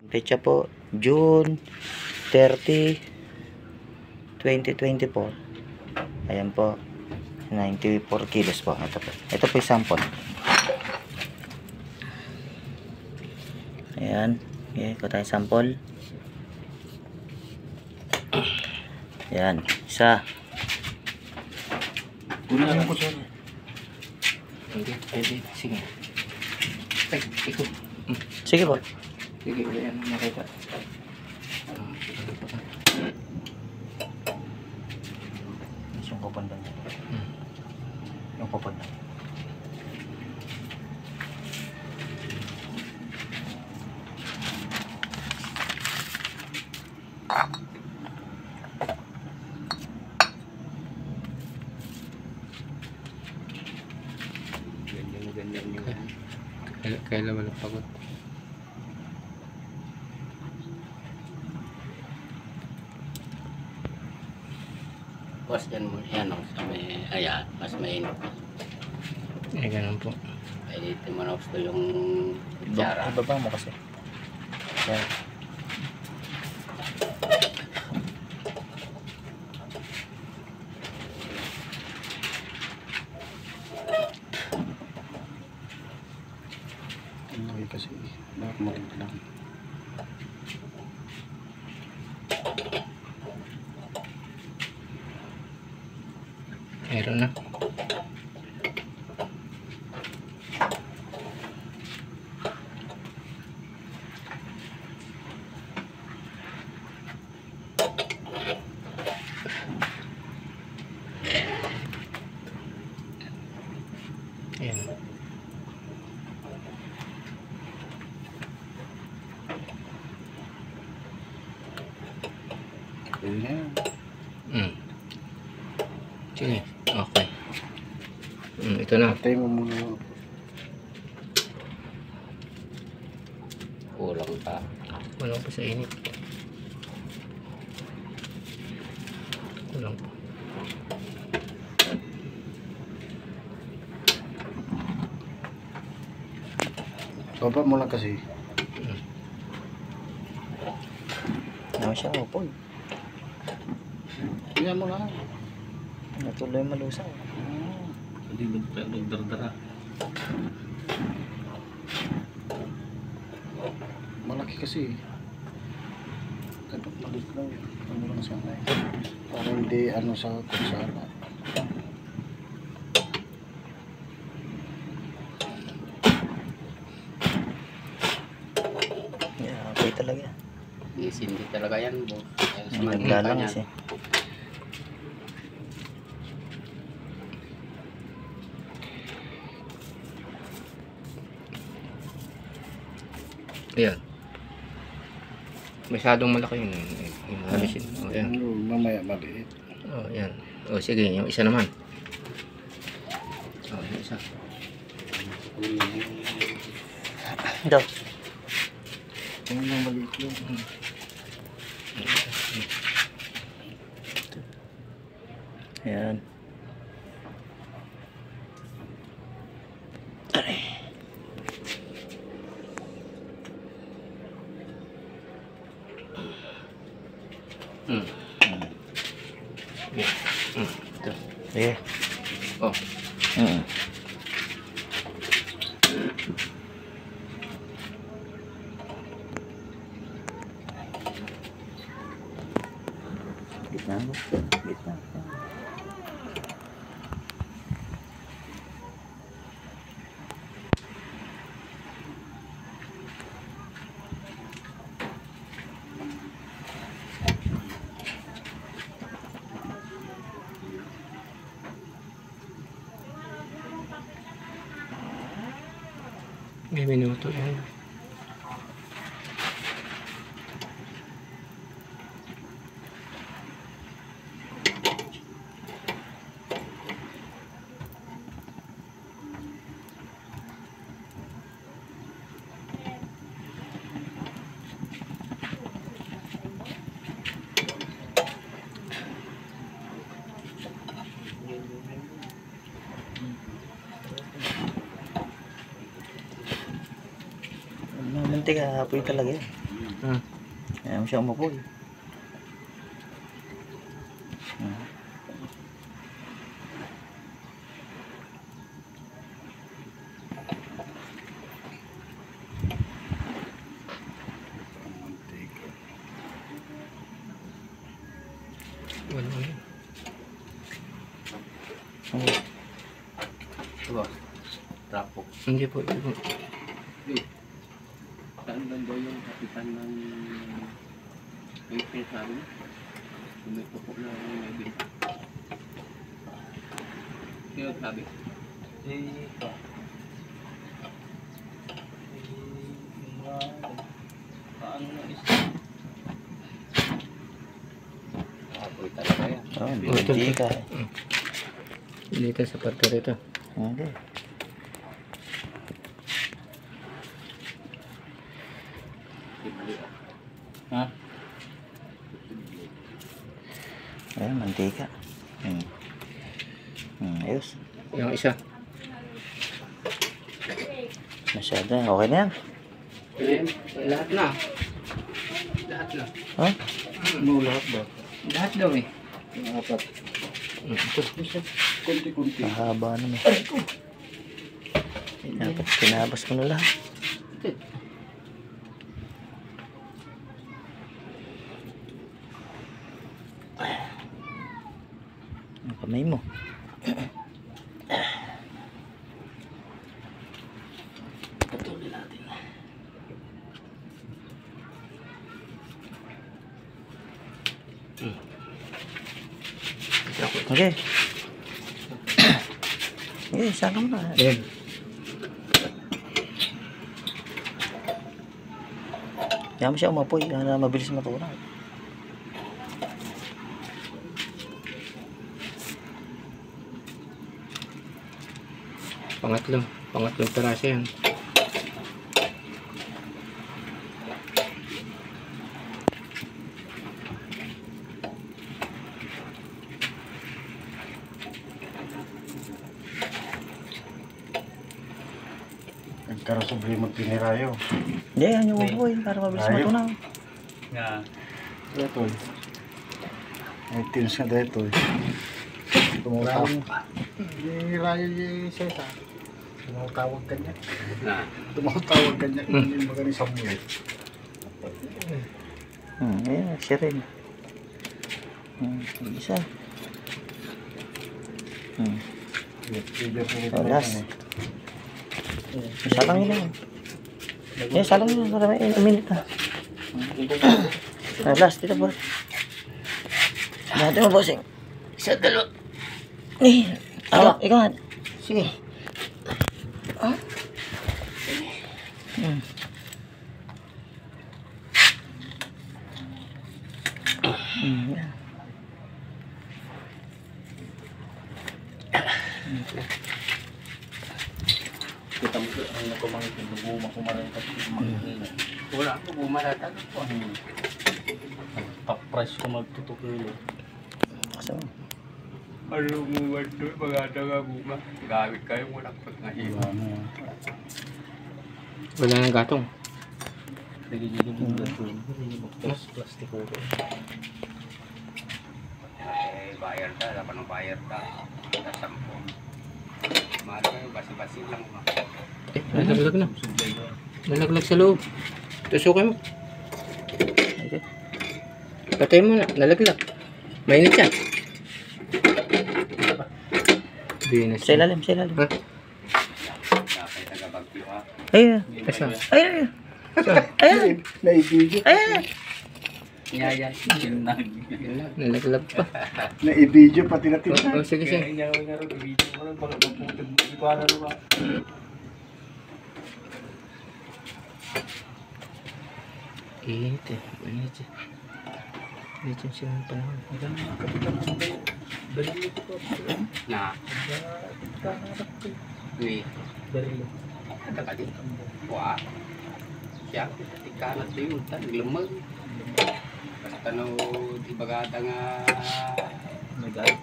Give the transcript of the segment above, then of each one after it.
Petsa po, June 30, 2024. Ayan po, 94 kilos po. Ito po. Ito po yung sample. Ayan. Okay, ito tayo sample. Ayan, isa. Kunin ko sir. Hindi, pwede. Sige. Ay, ikaw. Sige po. Sige, yan. Nakita. Yung kupon ba niya? Yung kupon na. Ganyan yung Kailan wala pagod? Boss, yan mo, yan o, sa may, ayan, mas mainit. Eh, ganun po. Pwede mo na gusto yung kutsara. Ibaba mo kasi. Ayan. okay kasi. Bakit malit lang. Meron na. Ayan. Pwede na yan. Sige, okay. Ito na. Patay mo muna. Kulang pa. Kulang pa sa init. Kulang pa. Baba mo lang kasi. Ano siya, opo. Tingnan mo lang. Natuloy malusaw. Hindi nagdardara. Malaki kasi. Dapat malit lang. Ano lang sana eh. Para hindi ano sa kutsara. Yeah, okay talaga. Hindi talaga yan, boss. Naglalang kasi. Ayan. Masyadong malaki yun. Yung alisin. O, ayan. Ano, mamaya maliit. O, ayan. O, sige. Yung isa naman. O, yung isa. Ito. Tingnan lang maliit lang. Ayan. Ito. Sige. O. Gitna mo. Gitna. May minuto yan. Muntik, apoy talaga yan. Ayaw mo siya umupo eh. Wala na. Boss, trapo. Hindi po, hindi po. Saan ba daw yung kapitan ng April sa amin? Tumito po na may binta. Sino sabi? Paano na isa? Apoy talaga yan. Oh, hindi ka eh. Dito sa parte rito. Hindi. Ha? Ayan, mantika. Ayos. Yung isa. Masyado. Okay na yan. Lahat na. Lahat na. Ha? No, lahat ba? Lahat daw eh. Apat. Kunti-kunti. Mahaba naman. Dapat kinabas ko na lahat. Ang kamay mo. Patuloy natin. Okay. Okay, saka mo na. Ayan. Kaya mo siya umapoy na mabilis matunaw. Pangatlong peraso yan. Nagkaroon sobre magpinirayo. Hindi, yan yung umapoy para mabilis Ayaw. matunaw. Nga. Ito. Ay, tinos nga dito. Tumutawag. Rayo yung Cesar. Tumutawag ka niya. Na. Tumutawag ka niya. Hindi magani Samuel. Ayan, siya rin. Isa. Oh, last. Isa lang yun. Isa lang yun. Para may minute na. Last, dito boss. Dati mo bossing. Isa, dalawa. Ikaw. Sige. Kita mo ang nakumangit yung lubuma kumarin ka. Wala ako bumalatag po. Top price ko magtutukilo. So, Ano mo ba doon? Maganda nga buma. Gamit kayo muna ko nga iba. Wala nang gatong. Plastic ko. Bayar ka. Dapat ng bayar ka. Sa 10. Mahal kayo. Basi-basi lang mo. Nalaglag na. Nalaglag sa loob. Tusukin mo. okay. Patay mo na. Nalaglag. Mainit siya. Binas. Sa ilalim, sa ilalim. Ha? Dapat taga-bagyo ha. Ayun. Asa? Ayun. Ayun. Naibidyo. Ayun. Yan. Yun na. Nalaglag pa. Naibidyo pati natin. Oh, sige, sige. Kaya nga rin. Ibigay mo lang. Baka magputag. Hindi ko alam ba. Init eh. Init eh. Init yung siya ng panahon. Na. Uy. Ada ka din. Wah. Siya. Tikalat na yun. Naglamag. Basta no. Di bagata nga. Naglako.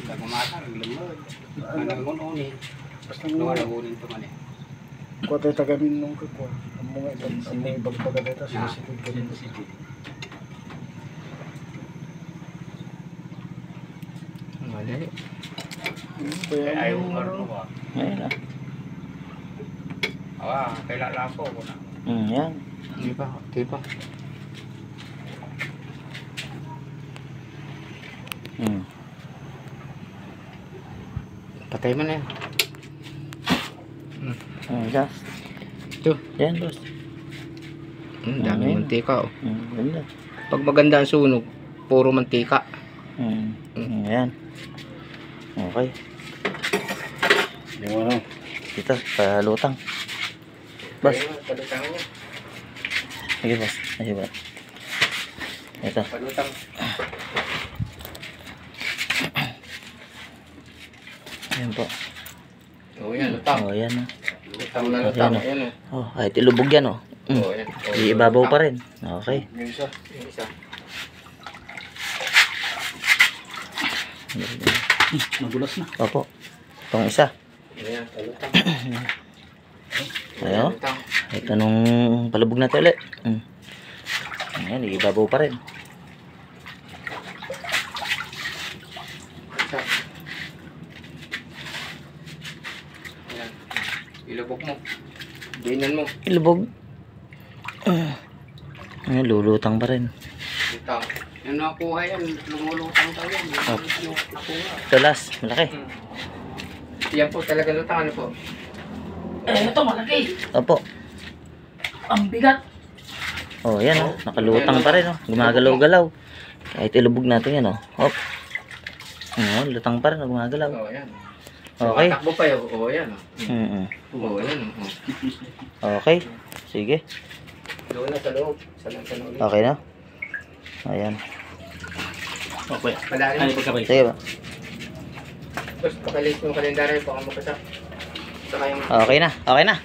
Nagmamata. Naglamag. Naglagunin. Basta Nung mo. alagunin ito man eh. Kuha tayo tagamin nung kakwa. Ang mga ibagbaga dito, sensitive ka dito. Mali. Ayaw ko marunong ko. Ayun na. Kailangan ko. Yan. Di pa, di pa. Patay mo na yan. Just. Ito. Yan, boss. Dami Ayun. mantika oh. Ganda. Pag maganda ang sunog, puro mantika. Yan. Okay. Yung ano, Dito, palutang. Boss. Palutangan niya. Sige, boss. Sige, boss. Ito. Palutang. Ayan po. Oo yan, lutang. Oh, yan. Lutang na lutang. Ayan, Ayan Oh, kahit ilubog yan, oh. Oo yan. Iibabaw pa rin. Okay. yung isa. Yung isa. Nagulas na. Opo. Itong isa. Ayan, palutang. Ayo. Lutang. Ito nung palubog natin ulit. Ayan, iibabaw pa rin. Isa. Ayan. Ilubog mo. Dinan mo. Ilubog. Ayan, lulutang pa rin. Lutang. Yung nakuha yan, lumulutang tayo yan. Nakuha. Tulas, malaki. Yan po talaga lutang. Ano po? Ito malaki. Opo. Ang bigat. Oh, yan, oh. Nakalutang pa rin, oh. Gumagalaw-galaw. Kahit ilubog natin yan, oh. Hop. Oh, lutang pa rin, oh. Gumagalaw. Oo, yan. Okay. Takbo pa yun. Oo, yan. Oo, yan. Okay. Sige. Doon na sa loob. Sa loob. Okay na. Ayan. Okay. Madali mo. pagkabay. Sige ba? Tapos pakalis mo kalendaryo. Baka makasa. Saka yung... Okay na. Okay na.